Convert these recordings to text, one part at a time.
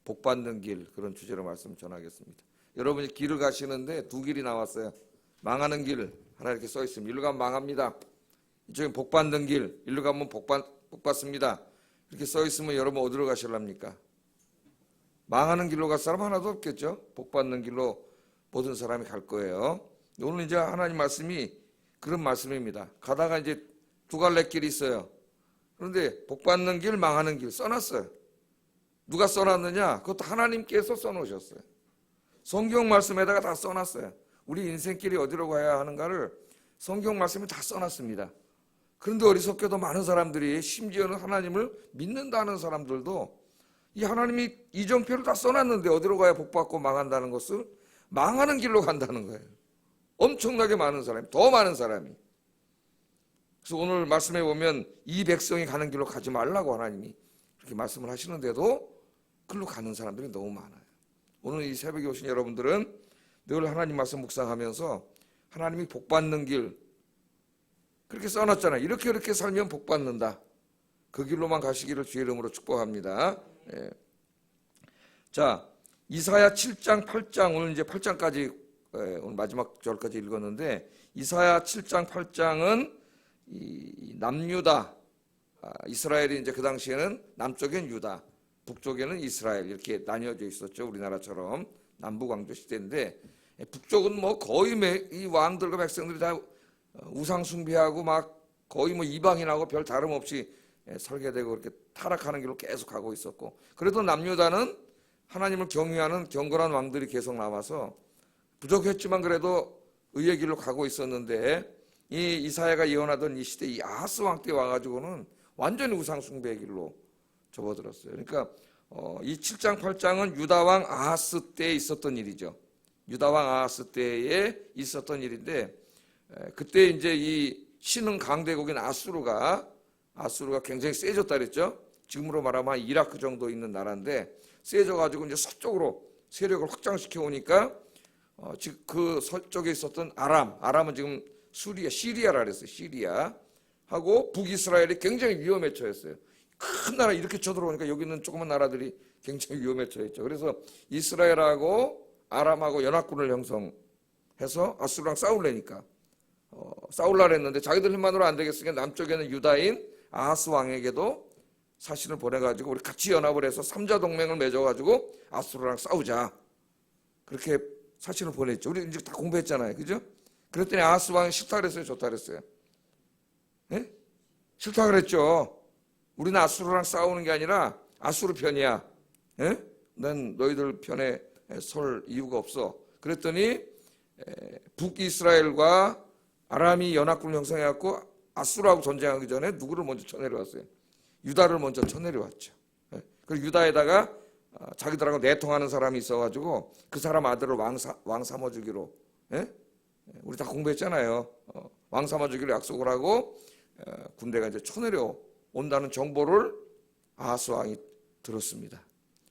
복 받는 길, 그런 주제로 말씀 전하겠습니다. 여러분이 길을 가시는데 두 길이 나왔어요. 망하는 길 하나 이렇게 써 있습니다. 일로 가면 망합니다. 이쪽엔 복 받는 길, 일로 가면 복 받습니다. 이렇게 써 있으면 여러분 어디로 가실랍니까? 망하는 길로 갈 사람 하나도 없겠죠. 복 받는 길로 모든 사람이 갈 거예요. 오늘 이제 하나님 말씀이 그런 말씀입니다. 가다가 이제 두 갈래 길이 있어요. 그런데 복 받는 길, 망하는 길 써놨어요. 누가 써놨느냐? 그것도 하나님께서 써놓으셨어요. 성경 말씀에다가 다 써놨어요. 우리 인생길이 어디로 가야 하는가를 성경 말씀에 다 써놨습니다. 그런데 어리석게도 많은 사람들이, 심지어는 하나님을 믿는다는 사람들도 이 하나님이 이정표를 다 써놨는데 어디로 가야 복받고 망한다는 것을 망하는 길로 간다는 거예요. 엄청나게 많은 사람이, 더 많은 사람이. 그래서 오늘 말씀에 보면 이 백성이 가는 길로 가지 말라고 하나님이 그렇게 말씀을 하시는데도 그걸로 가는 사람들이 너무 많아요. 오늘 이 새벽에 오신 여러분들은 늘 하나님 말씀 묵상하면서 하나님이 복받는 길, 그렇게 써놨잖아요. 이렇게 살면 복받는다. 그 길로만 가시기를 주의 이름으로 축복합니다. 예. 자, 이사야 7장 8장, 오늘 이제 8장까지 오늘 마지막 절까지 읽었는데, 이사야 7장 8장은 이 남유다, 이스라엘이 이제 그 당시에는 남쪽엔 유다, 북쪽에는 이스라엘 이렇게 나뉘어져 있었죠. 우리나라처럼 남북 왕조 시대인데, 북쪽은 뭐 거의 이 왕들과 백성들이 다 우상 숭배하고 막 거의 뭐 이방인하고 별 다름없이 설계되고 그렇게 타락하는 길로 계속 가고 있었고, 그래도 남유다는 하나님을 경외하는 경건한 왕들이 계속 남아서 부족했지만 그래도 의의 길로 가고 있었는데, 이 이사야가 예언하던 이 시대, 이 아하스 왕 때 와가지고는 완전히 우상 숭배의 길로 접어들었어요. 그러니까 이 7장 8장은 유다 왕 아하스 때에 있었던 일이죠. 유다 왕 아하스 때에 있었던 일인데, 그때 이제 이 신흥 강대국인 아수르가 굉장히 세졌다 그랬죠. 지금으로 말하면 한 이라크 정도 있는 나라인데 세져가지고 이제 서쪽으로 세력을 확장시켜 오니까 지금 그 서쪽에 있었던 아람은 지금 시리아라 그랬어요. 시리아 하고 북이스라엘이 굉장히 위험에 처했어요. 큰 나라 이렇게 쳐들어오니까 여기 있는 조그만 나라들이 굉장히 위험에 처했죠. 그래서 이스라엘하고 아람하고 연합군을 형성해서 아수르랑 싸우려니까 싸우려고 했는데 자기들 힘만으로 안 되겠으니까 남쪽에는 유다인 아하스 왕에게도 사신을 보내가지고 우리 같이 연합을 해서 삼자 동맹을 맺어가지고 아수르랑 싸우자, 그렇게 사신을 보냈죠. 우리 이제 다 공부했잖아요, 그죠? 그랬더니 아하스 왕이 싫다 그랬어요, 좋다 그랬어요? 예? 싫다 그랬죠. 우리는 아수르랑 싸우는 게 아니라 아수르 편이야. 예? 난 너희들 편에 설 이유가 없어. 그랬더니 북이스라엘과 아람이 연합군을 형성해갖고 아수르하고 전쟁하기 전에 누구를 먼저 쳐내려왔어요? 유다를 먼저 쳐내려왔죠. 그리고 유다에다가 자기들하고 내통하는 사람이 있어가지고 그 사람 아들을 왕 삼아주기로, 우리 다 공부했잖아요. 왕 삼아주기로 약속을 하고 군대가 이제 쳐내려온다는 정보를 아하스 왕이 들었습니다.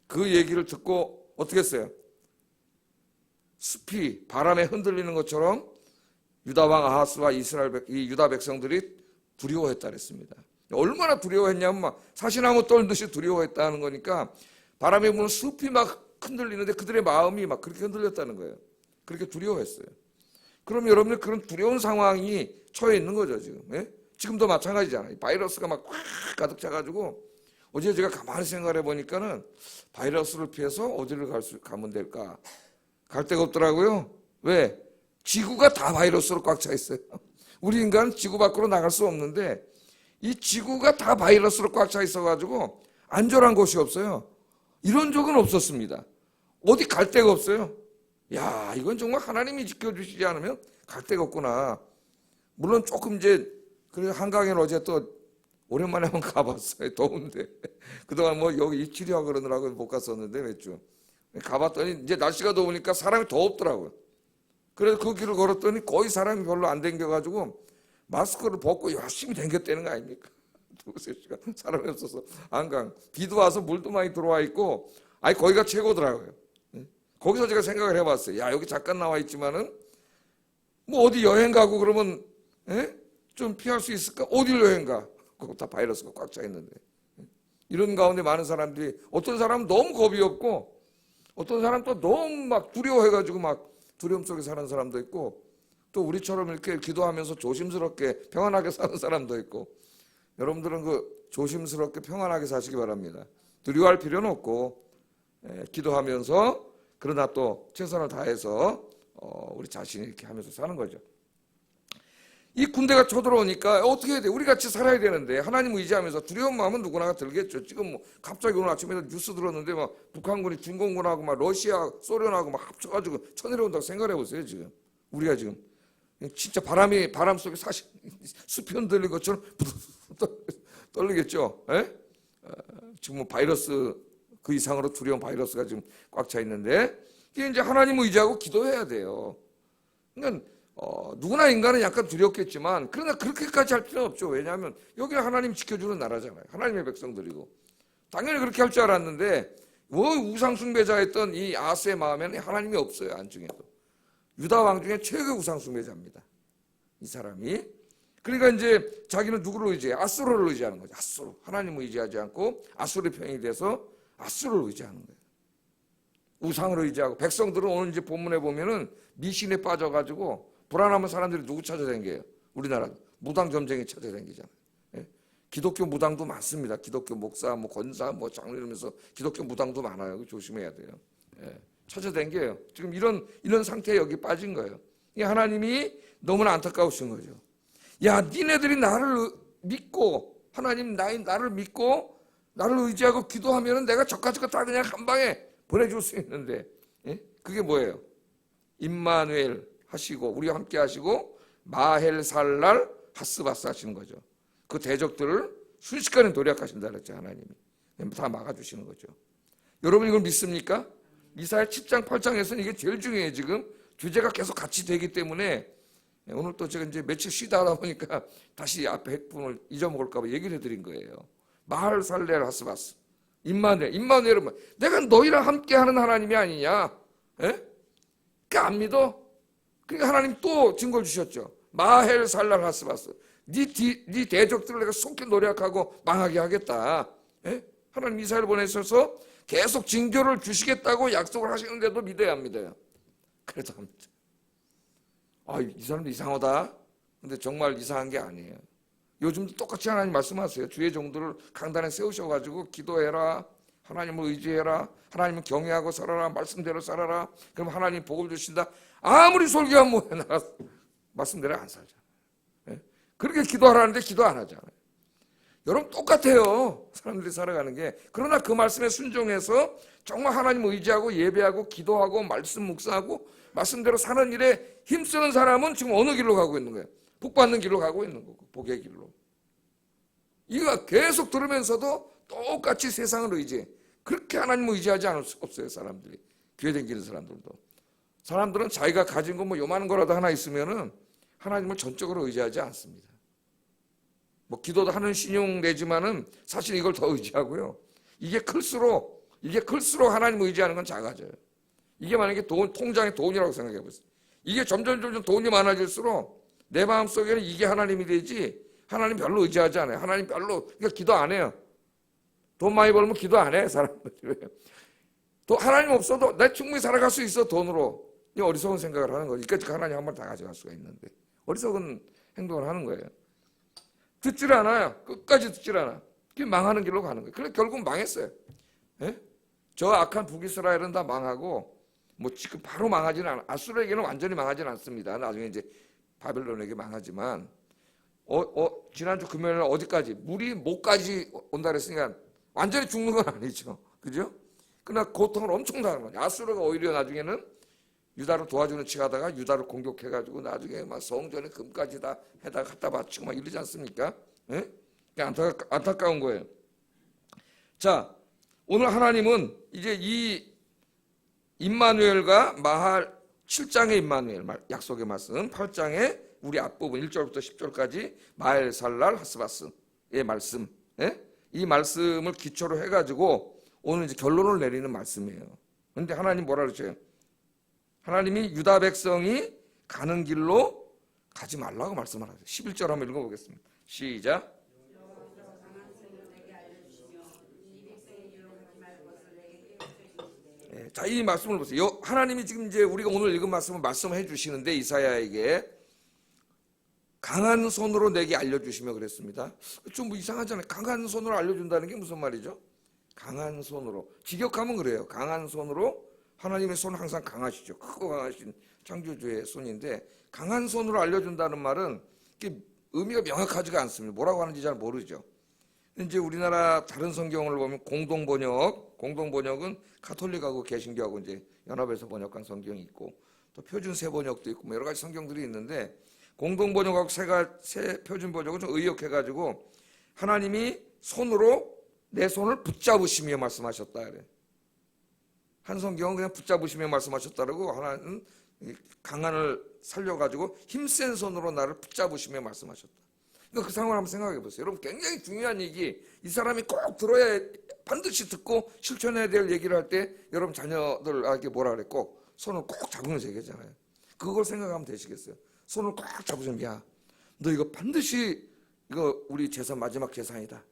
그 얘기를 듣고 어떻게 했어요? 숲이 바람에 흔들리는 것처럼 유다 왕 아하스와 이 유다 백성들이 두려워했다 그랬습니다. 얼마나 두려워했냐면 막 사시나무 떨듯이 두려워했다는 거니까, 바람에 부는 숲이 막 흔들리는데 그들의 마음이 막 그렇게 흔들렸다는 거예요. 그렇게 두려워했어요. 그럼 여러분들 그런 두려운 상황이 처해 있는 거죠, 지금. 예? 지금도 마찬가지잖아요. 바이러스가 막 확 가득 차가지고, 어제 제가 가만히 생각해 보니까는 바이러스를 피해서 어디를 가면 될까? 갈 데가 없더라고요. 왜? 지구가 다 바이러스로 꽉 차 있어요. 우리 인간은 지구 밖으로 나갈 수 없는데 이 지구가 다 바이러스로 꽉 차 있어가지고 안전한 곳이 없어요. 이런 적은 없었습니다. 어디 갈 데가 없어요. 야, 이건 정말 하나님이 지켜주시지 않으면 갈 데가 없구나. 물론 조금 이제, 그래서 한강에는 어제 또 오랜만에 한번 가봤어요. 더운데. 그동안 뭐 여기 치료하고 그러느라고 못 갔었는데 몇 주. 가봤더니 이제 날씨가 더우니까 사람이 더 없더라고요. 그래서 그 길을 걸었더니 거의 사람이 별로 안 댕겨가지고 마스크를 벗고 열심히 댕겼다는 거 아닙니까? 2-3시간 사람이 없어서 한강. 비도 와서 물도 많이 들어와 있고, 거기가 최고더라고요. 거기서 제가 생각을 해봤어요. 야, 여기 잠깐 나와 있지만은 뭐 어디 여행 가고 그러면 좀 피할 수 있을까? 어딜 여행 가? 그거 다 바이러스가 꽉 차 있는데. 이런 가운데 많은 사람들이, 어떤 사람은 너무 겁이 없고 어떤 사람은 또 너무 막 두려워해가지고 막 두려움 속에 사는 사람도 있고, 또 우리처럼 이렇게 기도하면서 조심스럽게 평안하게 사는 사람도 있고, 여러분들은 그 조심스럽게 평안하게 사시기 바랍니다. 두려워할 필요는 없고, 기도하면서 그러나 또 최선을 다해서 우리 자신이 이렇게 하면서 사는 거죠. 이 군대가 쳐들어오니까 어떻게 해야 돼? 우리 같이 살아야 되는데 하나님을 의지하면서 두려운 마음은 누구나 들겠죠. 지금 뭐 갑자기 오늘 아침에 뉴스 들었는데 막 북한군이 중공군하고 막 러시아, 소련하고 막 합쳐가지고 쳐내려온다고 생각해 보세요. 지금 우리가 지금 진짜 바람 속에 사실 숲이 흔들린 것처럼 떨리겠죠. 지금 뭐 바이러스 그 이상으로 두려운 바이러스가 지금 꽉 차 있는데, 이게 이제 하나님을 의지하고 기도해야 돼요. 그러니까 누구나 인간은 약간 두렵겠지만 그러나 그렇게까지 할 필요는 없죠. 왜냐하면 여기는 하나님 지켜주는 나라잖아요. 하나님의 백성들이고. 당연히 그렇게 할 줄 알았는데 우상 숭배자였던 이 아스의 마음에는 하나님이 없어요. 안중에도. 유다 왕 중에 최고 우상 숭배자입니다. 이 사람이. 그러니까 이제 자기는 누구를 의지해? 아수르를 의지하는 거죠. 아수르. 하나님을 의지하지 않고 아수르 편이 돼서 아수르를 의지하는 거예요. 우상을 의지하고, 백성들은 오늘 이제 본문에 보면은 미신에 빠져가지고 불안하면 사람들이 누구 찾아다니게요? 우리나라 무당 점쟁이 찾아다니잖아요. 기독교 무당도 많습니다. 기독교 목사, 뭐 권사, 뭐 장로 이러면서 기독교 무당도 많아요. 조심해야 돼요. 찾아다니게요. 지금 이런 상태에 여기 빠진 거예요. 이 하나님이 너무나 안타까우신 거죠. 야, 니네들이 나를 믿고, 하나님 나를 믿고 나를 의지하고 기도하면은 내가 저까지 다 그냥 한 방에 보내줄 수 있는데, 그게 뭐예요? 임마누엘 하시고 우리와 함께 하시고 마헬살랄 하스바스 하시는 거죠. 그 대적들을 순식간에 도략하신다 그랬죠. 하나님이 다 막아주시는 거죠. 여러분 이걸 믿습니까? 이사야 7장 8장에서는 이게 제일 중요해요. 지금 주제가 계속 같이 되기 때문에 오늘 또 제가 이제 며칠 쉬다 하다 보니까 다시 앞에 핵분을 잊어먹을까 봐 얘기를 해드린 거예요. 마헬살랄 하스바스 임마누엘은 뭐, 내가 너희랑 함께하는 하나님이 아니냐? 그러니까 안 믿어? 그러니까 하나님 또 증거를 주셨죠. 마헬살랄 하스바스. 네 대적들을 내가 속히 노력하고 망하게 하겠다. 하나님 이사야를 보내셔서 계속 징조를 주시겠다고 약속을 하시는데도 믿어야 합니다. 그래도 합니다. 이 사람도 이상하다. 근데 정말 이상한 게 아니에요. 요즘도 똑같이 하나님 말씀하세요. 주의 종들을 강단에 세우셔가지고 기도해라, 하나님을 의지해라, 하나님을 경외하고 살아라, 말씀대로 살아라. 그럼 하나님 복을 주신다. 아무리 설교하면 뭐해, 나 말씀대로 안 살잖아요. 그렇게 기도하라는데 기도 안 하잖아요. 여러분 똑같아요. 사람들이 살아가는 게. 그러나 그 말씀에 순종해서 정말 하나님을 의지하고 예배하고 기도하고 말씀 묵상하고 말씀대로 사는 일에 힘쓰는 사람은 지금 어느 길로 가고 있는 거예요? 복 받는 길로 가고 있는 거고, 복의 길로. 이거 계속 들으면서도 똑같이 세상을 의지해. 그렇게 하나님을 의지하지 않을 수 없어요. 사람들이. 교회 다니는 사람들도. 사람들은 자기가 가진 거 뭐 요만한 거라도 하나 있으면은 하나님을 전적으로 의지하지 않습니다. 뭐 기도도 하는 신용 내지만은 사실 이걸 더 의지하고요. 이게 클수록 하나님을 의지하는 건 작아져요. 이게 만약에 통장에 돈이라고 생각해 보세요. 이게 점점 돈이 많아질수록 내 마음속에는 이게 하나님이 되지, 하나님 별로 의지하지 않아요. 하나님 별로, 그러니까 기도 안 해요. 돈 많이 벌면 기도 안 해, 사람들. 하나님 없어도 내 충분히 살아갈 수 있어, 돈으로. 이 어리석은 생각을 하는 거죠. 이까지 하나님 한 번 다 가져갈 수가 있는데. 어리석은 행동을 하는 거예요. 듣질 않아요. 끝까지 듣질 않아. 그게 망하는 길로 가는 거예요. 그래 결국 망했어요. 저 악한 북이스라엘은 다 망하고, 뭐 지금 바로 망하지는 않아. 아수르에게는 완전히 망하지는 않습니다. 나중에 이제 바벨론에게 망하지만, 지난주 금요일 날 어디까지? 물이 목까지 온다 그랬으니까 완전히 죽는 건 아니죠. 그죠? 그러나 고통을 엄청 당하는 거예요. 아수르가 오히려 나중에는 유다를 도와주는 척 하다가 유다를 공격해가지고 나중에 막 성전에 금까지 다 해다가 갖다 바치고 막 이러지 않습니까? 안타까운 거예요. 자, 오늘 하나님은 이제 이 임마누엘과 마할 7장의 임마누엘 약속의 말씀, 8장의 우리 앞부분 1절부터 10절까지 마헬살랄 하스바스의 말씀, 이 말씀을 기초로 해가지고 오늘 이제 결론을 내리는 말씀이에요. 그런데 하나님 뭐라 그러죠? 하나님이 유다 백성이 가는 길로 가지 말라고 말씀을 하죠. 11절 한번 읽어보겠습니다. 시작. 자, 이 말씀을 보세요. 하나님이 지금 이제 우리가 오늘 읽은 말씀을 말씀해 주시는데 이사야에게 강한 손으로 내게 알려주시며 그랬습니다. 좀 뭐 이상하잖아요. 강한 손으로 알려준다는 게 무슨 말이죠? 강한 손으로. 직역하면 그래요. 강한 손으로. 하나님의 손은 항상 강하시죠. 크고 강하신 창조주의 손인데 강한 손으로 알려준다는 말은 의미가 명확하지가 않습니다. 뭐라고 하는지 잘 모르죠. 이제 우리나라 다른 성경을 보면 공동번역은 가톨릭하고 개신교하고 이제 연합해서 번역한 성경이 있고 또 표준세 번역도 있고 뭐 여러 가지 성경들이 있는데 공동번역하고 새 표준번역은 좀 의역해가지고 하나님이 손으로 내 손을 붙잡으시며 말씀하셨다 그래. 한 성경은 그냥 붙잡으시며 말씀하셨다라고 하나는 강한을 살려가지고 힘센 손으로 나를 붙잡으시며 말씀하셨다. 그러니까 그 상황을 한번 생각해 보세요. 여러분 굉장히 중요한 얘기 이 사람이 꼭 들어야 반드시 듣고 실천해야 될 얘기를 할 때 여러분 자녀들에게 뭐라 그래? 꼭 손을 꼭 잡으면서 얘기하잖아요. 그걸 생각하면 되시겠어요? 손을 꼭 잡으시면 야 너 이거 반드시 이거 우리 재산 마지막 재산이다.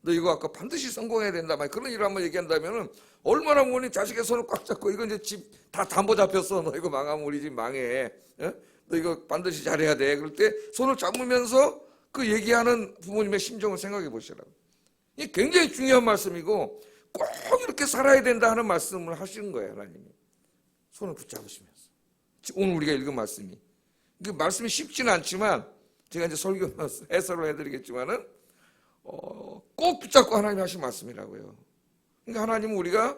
너 이거 아까 반드시 성공해야 된다. 막 그런 일을 한번 얘기한다면은 얼마나 부모님 자식의 손을 꽉 잡고 이거 이제 집 다 담보 잡혔어. 너 이거 망하면 우리 집 망해. 너 이거 반드시 잘해야 돼. 그럴 때 손을 잡으면서 그 얘기하는 부모님의 심정을 생각해 보시라고. 이게 굉장히 중요한 말씀이고 꼭 이렇게 살아야 된다 하는 말씀을 하시는 거예요. 하나님이. 손을 붙잡으시면서. 오늘 우리가 읽은 말씀이. 그 말씀이 쉽지는 않지만 제가 이제 설교 해설을 해드리겠지만은 꼭 붙잡고 하나님이 하신 말씀이라고요. 그러니까 하나님은 우리가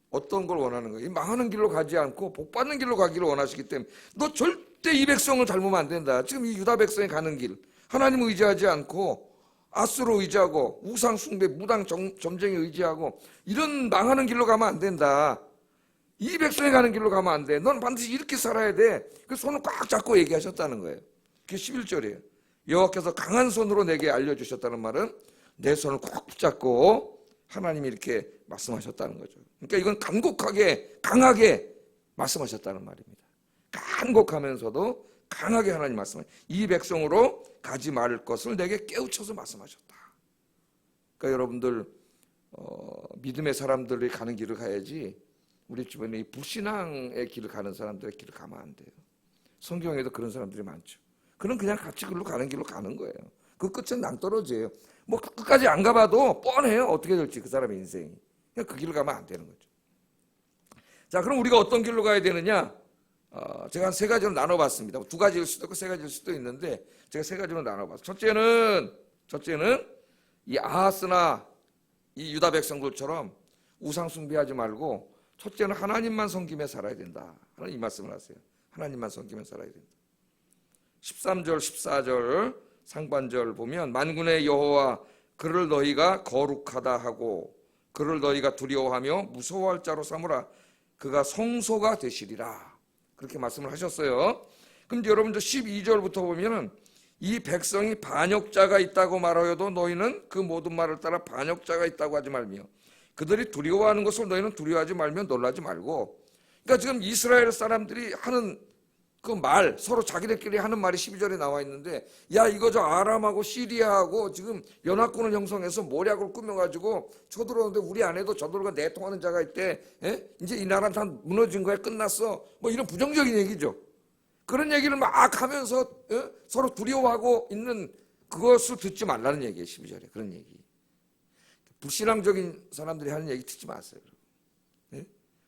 어떤 걸 원하는 거예요? 망하는 길로 가지 않고 복 받는 길로 가기를 원하시기 때문에 너 절대 이 백성을 닮으면 안 된다. 지금 이 유다 백성이 가는 길 하나님을 의지하지 않고 아수로 의지하고 우상 숭배 무당 점쟁이 의지하고 이런 망하는 길로 가면 안 된다. 이 백성이 가는 길로 가면 안 돼. 넌 반드시 이렇게 살아야 돼. 그 손을 꽉 잡고 얘기하셨다는 거예요. 그게 11절이에요. 여호와께서 강한 손으로 내게 알려주셨다는 말은 내 손을 꽉 붙잡고 하나님이 이렇게 말씀하셨다는 거죠. 그러니까 이건 간곡하게 강하게 말씀하셨다는 말입니다. 간곡하면서도 강하게 하나님 말씀하셨다. 이 백성으로 가지 말 것을 내게 깨우쳐서 말씀하셨다. 그러니까 여러분들 믿음의 사람들이 가는 길을 가야지 우리 주변에 이 불신앙의 길을 가는 사람들의 길을 가면 안 돼요. 성경에도 그런 사람들이 많죠. 그는 그냥 같이 글로 가는 길로 가는 거예요. 그 끝은 낭떠러지예요. 뭐 끝까지 안 가봐도 뻔해요. 어떻게 될지 그 사람의 인생이. 그냥 그 길을 가면 안 되는 거죠. 자, 그럼 우리가 어떤 길로 가야 되느냐? 제가 한 세 가지로 나눠봤습니다. 두 가지일 수도 있고 세 가지일 수도 있는데 제가 세 가지로 나눠봤어요. 첫째는 이 아하스나 이 유다 백성들처럼 우상 숭배하지 말고 첫째는 하나님만 섬기며 살아야 된다. 하는 이 말씀을 하세요. 하나님만 섬기며 살아야 된다. 13절, 14절 상반절 보면 만군의 여호와 그를 너희가 거룩하다 하고 그를 너희가 두려워하며 무서워할 자로 삼으라. 그가 성소가 되시리라. 그렇게 말씀을 하셨어요. 그런데 여러분들 12절부터 보면은 이 백성이 반역자가 있다고 말하여도 너희는 그 모든 말을 따라 반역자가 있다고 하지 말며 그들이 두려워하는 것을 너희는 두려워하지 말며 놀라지 말고. 그러니까 지금 이스라엘 사람들이 하는 그 말, 서로 자기들끼리 하는 말이 12절에 나와 있는데 야 이거 저 아람하고 시리아하고 지금 연합군을 형성해서 모략을 꾸며가지고 쳐들어오는데 우리 안에도 저들과 내통하는 자가 있대. 이제 이 나라는 다 무너진 거야. 끝났어. 뭐 이런 부정적인 얘기죠. 그런 얘기를 막 하면서 서로 두려워하고 있는 그것을 듣지 말라는 얘기예요. 12절에 그런 얘기. 불신앙적인 사람들이 하는 얘기 듣지 마세요.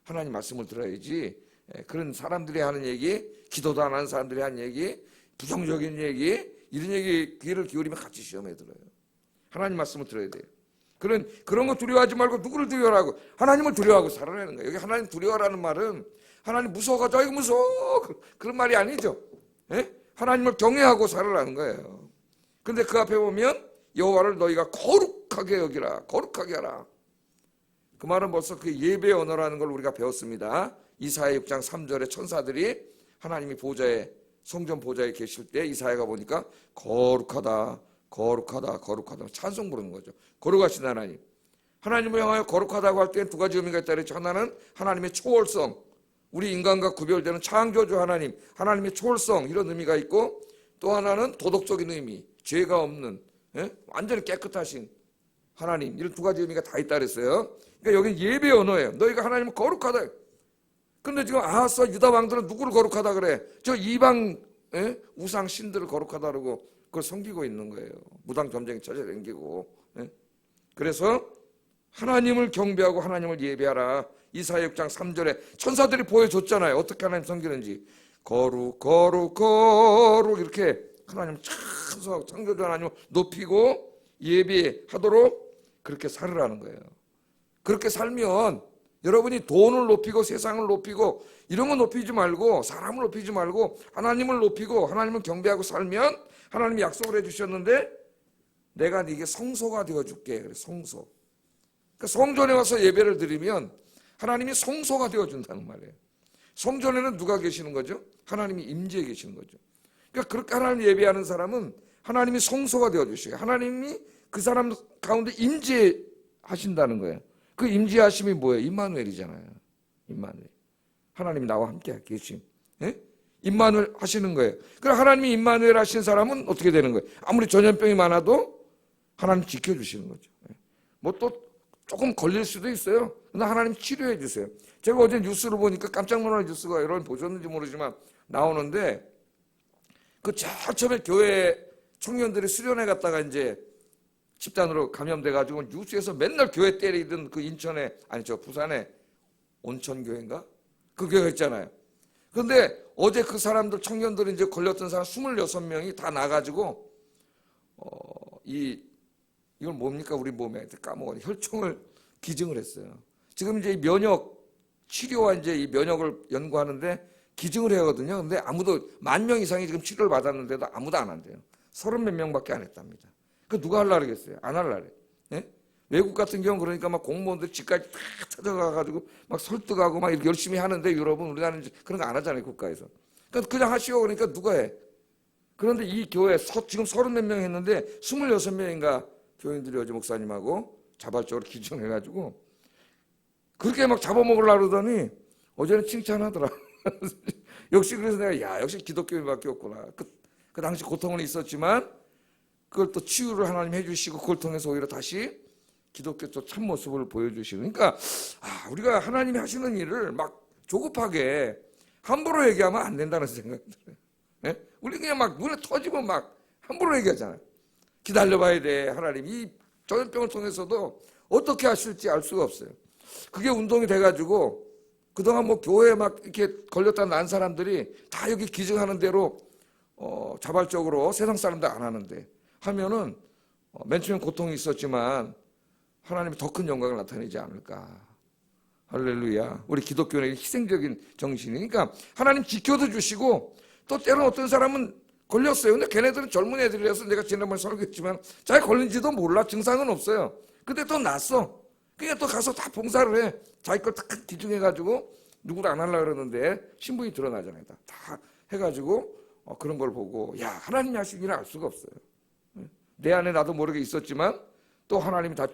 하나님 말씀을 들어야지. 그런 사람들이 하는 얘기, 기도도 안 하는 사람들이 하는 얘기, 부정적인 얘기, 이런 얘기 귀를 기울이면 같이 시험에 들어요. 하나님 말씀을 들어야 돼요. 그런 거 두려워하지 말고 누구를 두려워하고 하나님을 두려워하고 살아라는 거예요. 여기 하나님 두려워라는 말은 하나님 무서워가지고 아이고 무서워 그런 말이 아니죠. 하나님을 경외하고 살아라는 거예요. 그런데 그 앞에 보면 여호와를 너희가 거룩하게 여기라, 거룩하게 하라. 그 말은 벌써 그 예배 언어라는 걸 우리가 배웠습니다. 이사야 6장 3절에 천사들이 하나님이 보좌에 성전 보좌에 계실 때 이사야가 보니까 거룩하다 거룩하다 거룩하다 찬송 부르는 거죠. 거룩하신 하나님. 하나님을 향하여 거룩하다고 할 때는 두 가지 의미가 있다 그랬죠. 하나는 하나님의 초월성, 우리 인간과 구별되는 창조주 하나님, 하나님의 초월성 이런 의미가 있고 또 하나는 도덕적인 의미, 죄가 없는 완전히 깨끗하신 하나님, 이런 두 가지 의미가 다 있다 그랬어요. 그러니까 여기는 예배 언어예요. 너희가 하나님을 거룩하다. 근데 지금 아하스와 유다 왕들은 누구를 거룩하다 그래? 저 이방 우상 신들을 거룩하다 그러고 그걸 섬기고 있는 거예요. 무당 점쟁이 찾아다니고. 그래서 하나님을 경배하고 하나님을 예배하라. 이사야 6장 3절에 천사들이 보여줬잖아요. 어떻게 하나님 섬기는지. 거룩 거룩 거룩 이렇게 하나님 찬송하고 창조주 하나님을 높이고 예배하도록 그렇게 살으라는 거예요. 그렇게 살면 여러분이 돈을 높이고 세상을 높이고 이런 거 높이지 말고 사람을 높이지 말고 하나님을 높이고 하나님을 경배하고 살면 하나님이 약속을 해주셨는데 내가 네게 성소가 되어줄게. 그래, 성소. 그러니까 성전에 와서 예배를 드리면 하나님이 성소가 되어준다는 말이에요. 성전에는 누가 계시는 거죠? 하나님이 임재해 계시는 거죠. 그러니까 그렇게 하나님 예배하는 사람은 하나님이 성소가 되어주시고 하나님이 그 사람 가운데 임재하신다는 거예요. 그 임재하심이 뭐예요? 임마누엘이잖아요. 임마누엘. 하나님이 나와 함께 계심. 임마누엘 하시는 거예요. 그럼 하나님이 임마누엘 하신 사람은 어떻게 되는 거예요? 아무리 전염병이 많아도 하나님 지켜주시는 거죠. 뭐 또 조금 걸릴 수도 있어요. 근데 하나님 치료해 주세요. 제가 어제 뉴스를 보니까 깜짝 놀랄 뉴스가 여러분 보셨는지 모르지만 나오는데 그 처음에 교회 청년들이 수련회 갔다가 이제 집단으로 감염돼가지고 뉴스에서 맨날 교회 때리던 그 인천에 부산에 온천교회인가? 그 교회 있잖아요. 그런데 어제 그 사람들 청년들이 이제 걸렸던 사람 26명이 다 나가지고 이걸 뭡니까 우리 몸에 까먹었네. 혈청을 기증을 했어요. 지금 이제 면역 치료와 이제 이 면역을 연구하는데 기증을 해야 하거든요. 근데 아무도 10,000명 이상이 지금 치료를 받았는데도 아무도 안 한대요. 30몇 명밖에 안 했답니다. 그 누가 하려고 그랬어요? 안 하려고 그래. 예? 외국 같은 경우 그러니까 막 공무원들 집까지 다 찾아가가지고 막 설득하고 막 이렇게 열심히 하는데 유럽은 우리나라는 그런 거 안 하잖아요, 국가에서. 그러니까 그냥 하시오 그러니까 누가 해? 그런데 이 교회 지금 30몇 명 했는데 26명인가 교인들이 어제 목사님하고 자발적으로 기증해가지고 그렇게 막 잡아먹으려고 그러더니 어제는 칭찬하더라. 역시 그래서 내가 역시 기독교인밖에 없구나. 그 당시 고통은 있었지만 그걸 또 치유를 하나님 해주시고 그걸 통해서 오히려 다시 기독교 또 참모습을 보여주시고 그러니까 우리가 하나님이 하시는 일을 막 조급하게 함부로 얘기하면 안 된다는 생각이 들어요. 예? 우리 그냥 막 눈에 터지면 막 함부로 얘기하잖아요. 기다려봐야 돼. 하나님 이 전염병을 통해서도 어떻게 하실지 알 수가 없어요. 그게 운동이 돼가지고 그동안 뭐 교회에 막 이렇게 걸렸다 난 사람들이 다 여기 기증하는 대로 자발적으로 세상 사람들 안 하는데 하면은 맨 처음엔 고통이 있었지만 하나님이 더 큰 영광을 나타내지 않을까. 할렐루야. 우리 기독교는 희생적인 정신이니까 하나님 지켜도 주시고 또 때로는 어떤 사람은 걸렸어요. 근데 걔네들은 젊은 애들이라서 내가 지난번에 설교했지만 잘 걸린지도 몰라. 증상은 없어요. 근데 또 났어. 그러니까 또 가서 다 봉사를 해. 자기 걸 딱 기증해가지고 누구를 안 하려고 그러는데 신분이 드러나잖아요. 다 해가지고 그런 걸 보고 하나님이 하신 일을 알 수가 없어요. 내 안에 나도 모르게 있었지만 또 하나님이 다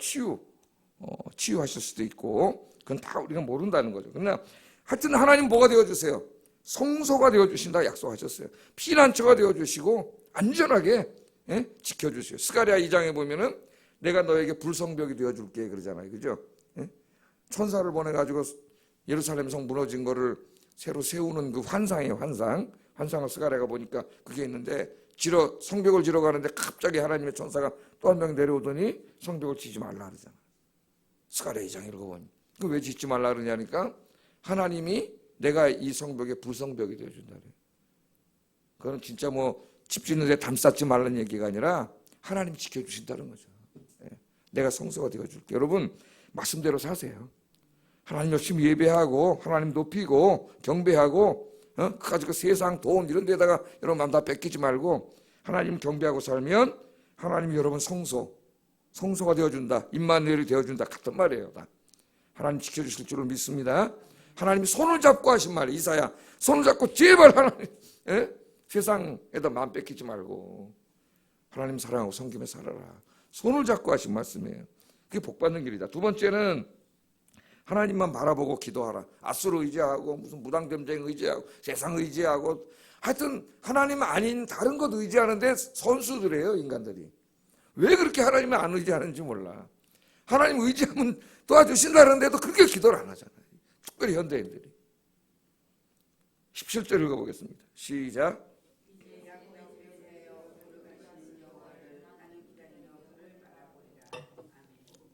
치유하실 수도 있고 그건 다 우리가 모른다는 거죠. 그러나 하여튼 하나님 뭐가 되어주세요? 성소가 되어주신다 약속하셨어요. 피난처가 되어주시고 안전하게 지켜주세요. 스가랴 2장에 보면은 내가 너에게 불성벽이 되어줄게 그러잖아요. 그죠? 천사를 보내가지고 예루살렘 성 무너진 거를 새로 세우는 그 환상이에요. 환상을 스가랴가 보니까 그게 있는데 성벽을 지러 가는데 갑자기 하나님의 천사가 또 한 명 내려오더니 성벽을 짓지 말라 그러잖아. 스가랴 2장 읽어보니 왜 짓지 말라 그러냐니까 하나님이 내가 이 성벽에 불성벽이 되어준다 그래요. 그건 진짜 뭐 집 짓는데 담 쌓지 말라는 얘기가 아니라 하나님이 지켜주신다는 거죠. 내가 성소가 되어줄게. 여러분 말씀대로 사세요. 하나님 열심히 예배하고 하나님 높이고 경배하고 가지고 세상 돈 이런 데다가 여러분 마음 다 뺏기지 말고 하나님 경배하고 살면 하나님이 여러분 성소가 되어준다. 임마누엘이 되어준다. 같은 말이에요. 다. 하나님 지켜주실 줄을 믿습니다. 하나님이 손을 잡고 하신 말이에요. 이사야 손을 잡고 제발 하나님 세상에다 마음 뺏기지 말고 하나님 사랑하고 섬기며 살아라. 손을 잡고 하신 말씀이에요. 그게 복받는 길이다. 두 번째는 하나님만 바라보고 기도하라. 아수르 의지하고 무슨 무당점쟁이 의지하고 세상 의지하고 하여튼 하나님 아닌 다른 것 의지하는데 선수들이에요. 인간들이. 왜 그렇게 하나님을 안 의지하는지 몰라. 하나님 의지하면 도와주신다는데도 그렇게 기도를 안 하잖아요. 특별히 현대인들이. 17절 읽어보겠습니다. 시작.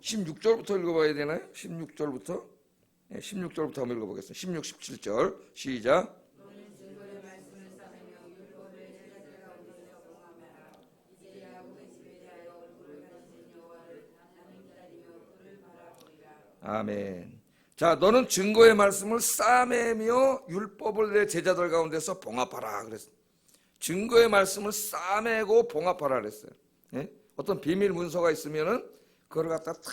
16절부터 읽어봐야 되나요? 16절부터? 네, 16절부터 한번 읽어보겠습니다. 16, 17절 시작. 아멘. 자, 너는 증거의 말씀을 싸매며 율법을 내 제자들 가운데서 봉합하라 그랬어요. 증거의 말씀을 싸매고 봉합하라 그랬어요. 예? 어떤 비밀 문서가 있으면은 그걸 갖다 탁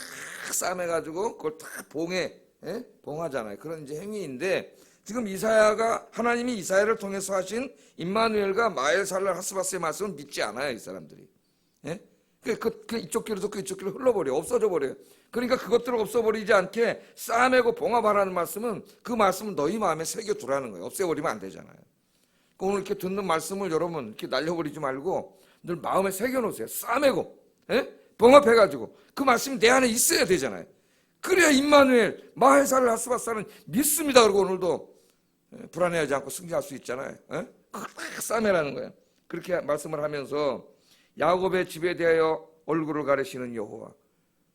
싸매가지고 그걸 탁 봉해, 예? 봉하잖아요. 그런 이제 행위인데 지금 이사야가 하나님이 이사야를 통해서 하신 임마누엘과 마엘살랄 하스바스의 말씀을 믿지 않아요, 이 사람들이. 예? 그 이쪽 길로 듣고 이쪽 길로 흘러버려, 없어져 버려요. 그러니까 그것들을 없어버리지 않게 싸매고 봉합하라는 말씀은 그 말씀을 너희 마음에 새겨두라는 거예요. 없애버리면 안 되잖아요. 오늘 이렇게 듣는 말씀을 여러분 이렇게 날려버리지 말고 늘 마음에 새겨놓으세요. 싸매고, 예? 봉합해가지고 그 말씀이 내 안에 있어야 되잖아요. 그래야 임마누엘, 마헬살을 하스바사는 믿습니다. 그리고 오늘도 불안해하지 않고 승리할 수 있잖아요. 예? 그걸 딱 싸매라는 거예요. 그렇게 말씀을 하면서 야곱의 집에 대하여 얼굴을 가리시는 여호와,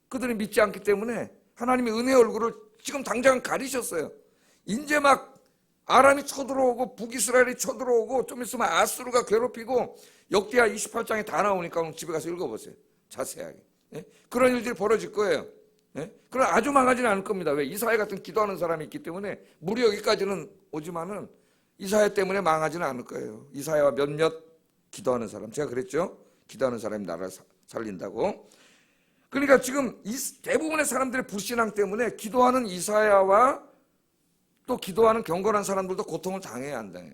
그들이 믿지 않기 때문에 하나님의 은혜의 얼굴을 지금 당장 가리셨어요. 이제 막 아람이 쳐들어오고 북이스라엘이 쳐들어오고 좀 있으면 아수르가 괴롭히고 역대하 28장에 다 나오니까 오늘 집에 가서 읽어보세요. 자세하게. 예? 그런 일들이 벌어질 거예요. 예? 그러나 아주 망하지는 않을 겁니다. 왜? 이사야 같은 기도하는 사람이 있기 때문에 물이 여기까지는 오지만은 이사야 때문에 망하지는 않을 거예요. 이사야와 몇몇 기도하는 사람, 제가 그랬죠? 기도하는 사람이 나라를 살린다고. 그러니까 지금 대부분의 사람들의 불신앙 때문에 기도하는 이사야와 또 기도하는 경건한 사람들도 고통을 당해야 한다요.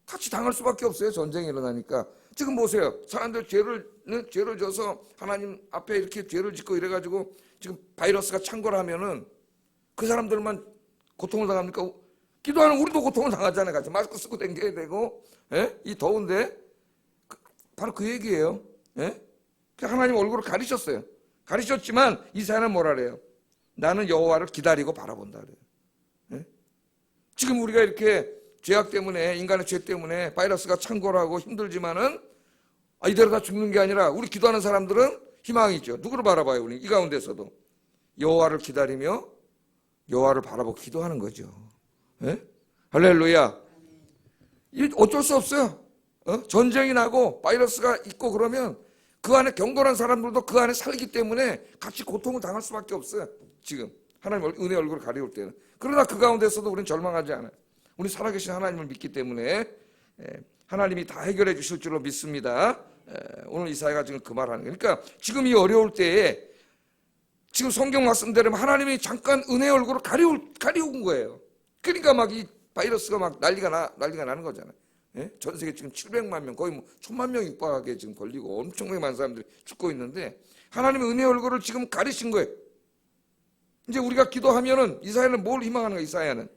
같이 당할 수밖에 없어요. 전쟁이 일어나니까. 지금 보세요. 사람들 죄를 져서 하나님 앞에 이렇게 죄를 짓고 이래가지고 지금 바이러스가 창궐하면은 그 사람들만 고통을 당합니까? 기도하는 우리도 고통을 당하잖아요. 같이 마스크 쓰고 다녀야 되고, 예? 이 더운데 바로 그 얘기예요. 예? 하나님 얼굴을 가리셨어요. 가리셨지만 이사야는 뭐라 그래요? 나는 여호와를 기다리고 바라본다 그래요. 예? 지금 우리가 이렇게 죄악 때문에, 인간의 죄 때문에 바이러스가 창궐하고 힘들지만은 이대로 다 죽는 게 아니라 우리 기도하는 사람들은 희망이 있죠. 누구를 바라봐요? 우리 이 가운데서도 여호와를 기다리며 여호와를 바라보고 기도하는 거죠. 예? 할렐루야. 어쩔 수 없어요. 전쟁이 나고 바이러스가 있고 그러면 그 안에 경건한 사람들도 그 안에 살기 때문에 같이 고통을 당할 수밖에 없어요. 지금 하나님 은혜 얼굴을 가리울 때는. 그러나 그 가운데서도 우리는 절망하지 않아요. 우리 살아계신 하나님을 믿기 때문에 하나님이 다 해결해 주실 줄로 믿습니다. 오늘 이사야가 지금 그 말하는 거예요. 그러니까 지금 이 어려울 때에 지금 성경 말씀대로 하나님이 잠깐 은혜 얼굴을 가리운 거예요. 그러니까 막 이 바이러스가 막 난리가 나는 거잖아요. 예? 전 세계 지금 700만 명, 거의 뭐 1000만 명 육박하게 지금 걸리고 엄청나게 많은 사람들이 죽고 있는데 하나님의 은혜 얼굴을 지금 가리신 거예요. 이제 우리가 기도하면은 이사야는 뭘 희망하는 거예요? 이사야는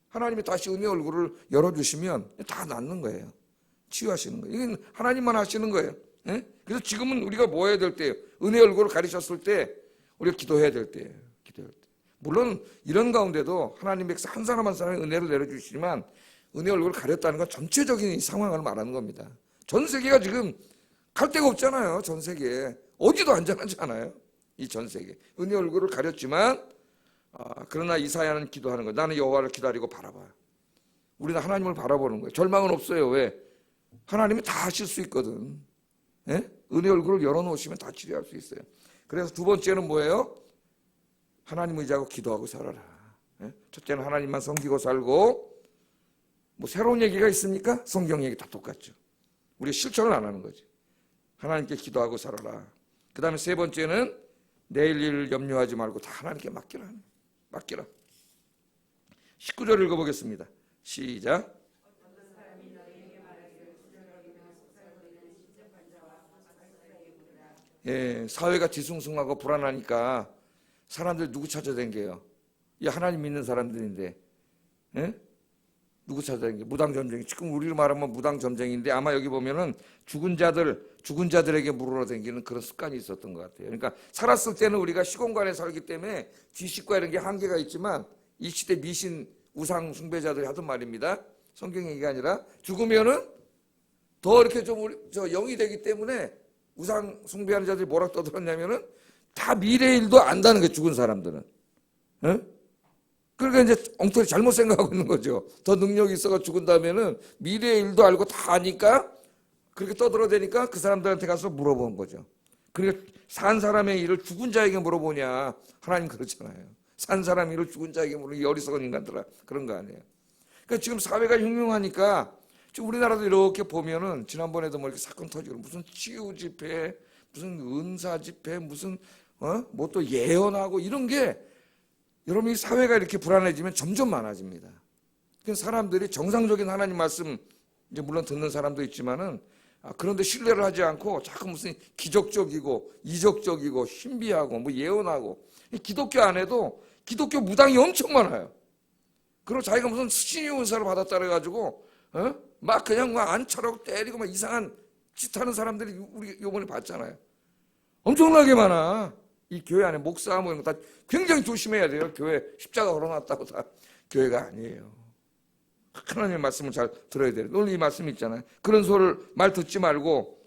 하나님이 다시 은혜 얼굴을 열어주시면 다 낫는 거예요. 치유하시는 거예요. 이건 하나님만 하시는 거예요. 예? 그래서 지금은 우리가 뭐 해야 될 때예요? 은혜 얼굴을 가리셨을 때 우리가 기도해야 될 때예요. 기도할 때. 물론 이런 가운데도 하나님께서 한 사람 한 사람의 은혜를 내려주시지만 은혜 얼굴을 가렸다는 건 전체적인 상황을 말하는 겁니다. 전 세계가 지금 갈 데가 없잖아요. 전 세계에. 어디도 안전하지 않아요. 이 전 세계. 은혜 얼굴을 가렸지만 그러나 이사야는 기도하는 거예요. 나는 여호와를 기다리고 바라봐. 우리는 하나님을 바라보는 거예요. 절망은 없어요. 왜? 하나님이 다 하실 수 있거든. 예? 은혜 얼굴을 열어놓으시면 다 치료할 수 있어요. 그래서 두 번째는 뭐예요? 하나님 의지하고 기도하고 살아라. 예? 첫째는 하나님만 섬기고 살고 뭐 새로운 얘기가 있습니까? 성경 얘기 다 똑같죠. 우리 실천을 안 하는 거지. 하나님께 기도하고 살아라. 그 다음에 세 번째는 내일 일을 염려하지 말고 다 하나님께 맡기라. 맡기라. 19절 읽어보겠습니다. 시작. 예, 사회가 뒤숭숭하고 불안하니까 사람들 누구 찾아댕겨요? 이 하나님 믿는 사람들인데, 예? 누구 찾아다니는 게 무당점쟁이. 지금 우리로 말하면 무당점쟁인데 아마 여기 보면은 죽은 자들에게 물으러 다니는 그런 습관이 있었던 것 같아요. 그러니까 살았을 때는 우리가 시공간에 살기 때문에 뒤식과 이런 게 한계가 있지만 이 시대 미신 우상 숭배자들이 하던 말입니다. 성경 얘기가 아니라 죽으면은 더 이렇게 좀 영이 되기 때문에 우상 숭배하는 자들이 뭐라 떠들었냐면은 다 미래 일도 안다는 게 죽은 사람들은. 응? 그러니까 이제 엉터리 잘못 생각하고 있는 거죠. 더 능력이 있어가 죽은 다음에는 미래의 일도 알고 다 아니까 그렇게 떠들어대니까 그 사람들한테 가서 물어본 거죠. 그러니까 산 사람의 일을 죽은 자에게 물어보냐. 하나님 그렇잖아요. 산 사람 일을 죽은 자에게 물으니 어리석은 인간들아. 그런 거 아니에요. 그러니까 지금 사회가 흉흉하니까 지금 우리나라도 이렇게 보면은 지난번에도 뭐 이렇게 사건 터지고 무슨 치유 집회, 무슨 은사 집회, 무슨 뭐 또 예언하고 이런 게 여러분 이 사회가 이렇게 불안해지면 점점 많아집니다. 그러니까 사람들이 정상적인 하나님 말씀 이제 물론 듣는 사람도 있지만은 그런데 신뢰를 하지 않고 자꾸 무슨 기적적이고 이적적이고 신비하고 뭐 예언하고 기독교 안에도 기독교 무당이 엄청 많아요. 그리고 자기가 무슨 수신이 은사를 받았다 그래가지고 막 그냥 막 안차라고 때리고 막 이상한 짓 하는 사람들이 우리 요번에 봤잖아요. 엄청나게 많아. 이 교회 안에 목사 뭐 이런 거 다 굉장히 조심해야 돼요. 교회 십자가 걸어놨다고 다 교회가 아니에요. 하나님의 말씀을 잘 들어야 돼요. 오늘 이 말씀이 있잖아요. 그런 소리를 말 듣지 말고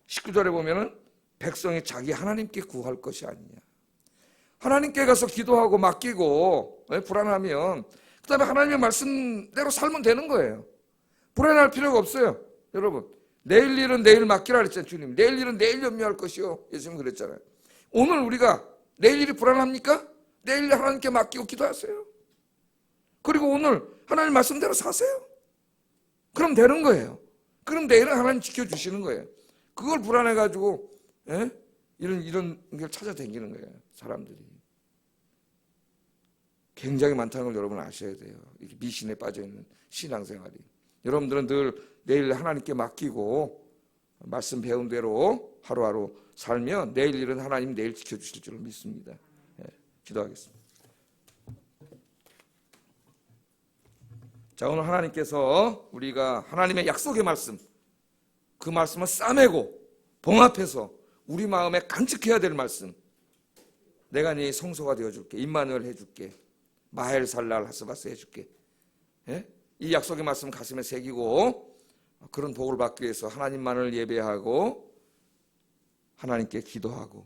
19절에 보면은 백성이 자기 하나님께 구할 것이 아니냐. 하나님께 가서 기도하고 맡기고 불안하면 그 다음에 하나님의 말씀대로 살면 되는 거예요. 불안할 필요가 없어요. 여러분 내일 일은 내일 맡기라 그랬잖아요. 주님 내일 일은 내일 염려할 것이요. 예수님 그랬잖아요. 오늘 우리가 내일 일이 불안합니까? 내일 하나님께 맡기고 기도하세요. 그리고 오늘 하나님 말씀대로 사세요. 그럼 되는 거예요. 그럼 내일은 하나님 지켜주시는 거예요. 그걸 불안해가지고 이런 걸 찾아다니는 거예요. 사람들이. 굉장히 많다는 걸 여러분 아셔야 돼요. 이렇게 미신에 빠져있는 신앙생활이. 여러분들은 늘 내일 하나님께 맡기고 말씀 배운 대로 하루하루 살면 내일 일은 하나님 내일 지켜주실 줄 믿습니다. 기도하겠습니다. 자, 오늘 하나님께서 우리가 하나님의 약속의 말씀, 그 말씀을 싸매고 봉합해서 우리 마음에 간직해야 될 말씀, 내가 네 성소가 되어줄게, 임마누엘 해줄게, 마헬 살랄 하스바스 해줄게. 이 약속의 말씀 가슴에 새기고 그런 복을 받기 위해서 하나님만을 예배하고 하나님께 기도하고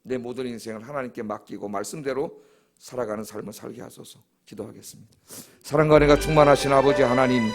내 모든 인생을 하나님께 맡기고 말씀대로 살아가는 삶을 살게 하소서. 기도하겠습니다. 사랑과 은혜가 충만하신 아버지 하나님